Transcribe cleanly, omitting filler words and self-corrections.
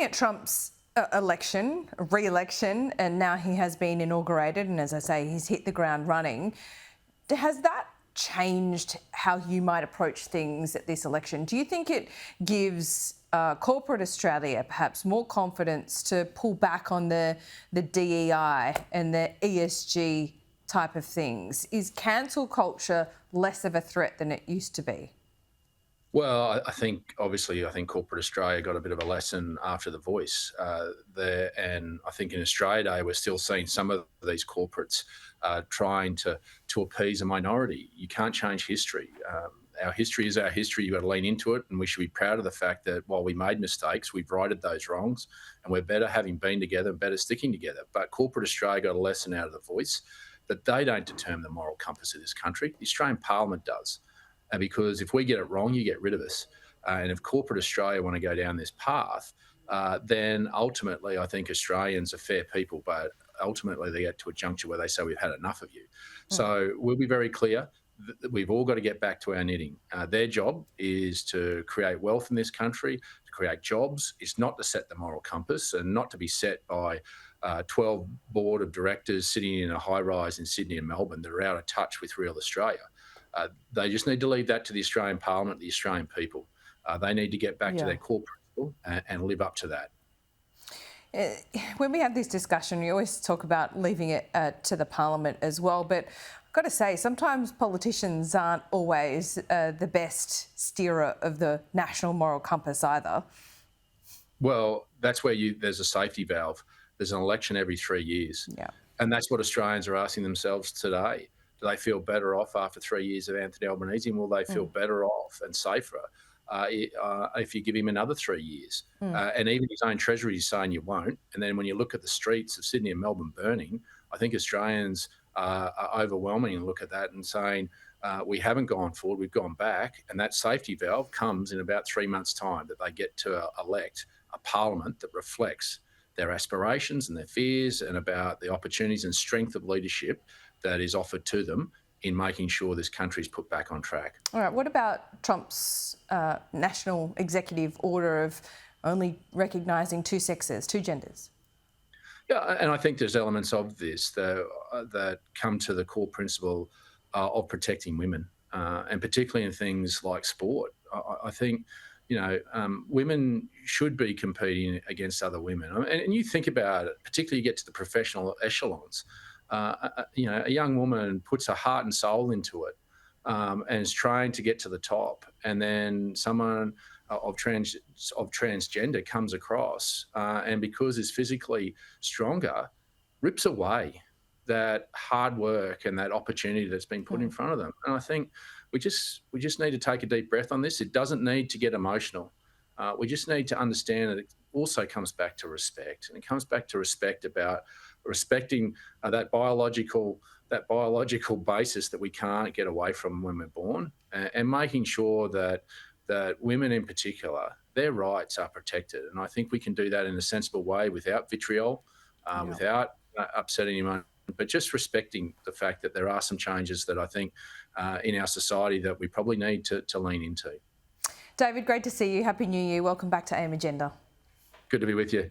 at Trump's re-election, and now he has been inaugurated, and as I say, he's hit the ground running. Has that changed how you might approach things at this election? Do you think it gives corporate Australia perhaps more confidence to pull back on the DEI and the ESG type of things? Is cancel culture less of a threat than it used to be? Well, I think obviously, I think corporate Australia got a bit of a lesson after The Voice there, and I think in Australia Day we're still seeing some of these corporates trying to appease a minority. You can't change history. Our history is our history. You've got to lean into it, and we should be proud of the fact that while we made mistakes, we've righted those wrongs, and we're better having been together and better sticking together. But corporate Australia got a lesson out of The Voice that they don't determine the moral compass of this country. The Australian Parliament does. Because if we get it wrong, you get rid of us. And if corporate Australia want to go down this path, then ultimately I think Australians are fair people, but ultimately they get to a juncture where they say we've had enough of you. So we'll be very clear that we've all got to get back to our knitting. Their job is to create wealth in this country, to create jobs. It's not to set the moral compass and not to be set by 12 board of directors sitting in a high rise in Sydney and Melbourne that are out of touch with real Australia. They just need to leave that to the Australian Parliament, the Australian people. They need to get back to their core principle and live up to that. When we have this discussion, we always talk about leaving it to the Parliament as well. But I've got to say, sometimes politicians aren't always the best steerer of the national moral compass either. Well, that's where there's a safety valve. There's an election every 3 years. Yeah. And that's what Australians are asking themselves today. Do they feel better off after 3 years of Anthony Albanese? And will they feel better off and safer if you give him another 3 years? And even his own Treasury is saying you won't. And then when you look at the streets of Sydney and Melbourne burning, I think Australians are overwhelming and look at that and saying, we haven't gone forward, we've gone back. And that safety valve comes in about 3 months' time, that they get to elect a parliament that reflects their aspirations and their fears and about the opportunities and strength of leadership that is offered to them in making sure this country is put back on track. All right, what about Trump's national executive order of only recognising two sexes, two genders? Yeah, and I think there's elements of this that come to the core principle of protecting women, and particularly in things like sport. I think, women should be competing against other women. And you think about it, particularly you get to the professional echelons. A young woman puts her heart and soul into it and is trying to get to the top, and then someone of transgender comes across and because is physically stronger, rips away that hard work and that opportunity that's been put in front of them. And I think we just need to take a deep breath on this. It doesn't need to get emotional. We just need to understand that it also comes back to respect, and it comes back to respect about respecting that biological basis that we can't get away from when we're born, and making sure that women in particular, their rights are protected. And I think we can do that in a sensible way without vitriol, without upsetting anyone, but just respecting the fact that there are some changes that I think in our society that we probably need to lean into. David, great to see you. Happy New Year. Welcome back to AM Agenda. Good to be with you.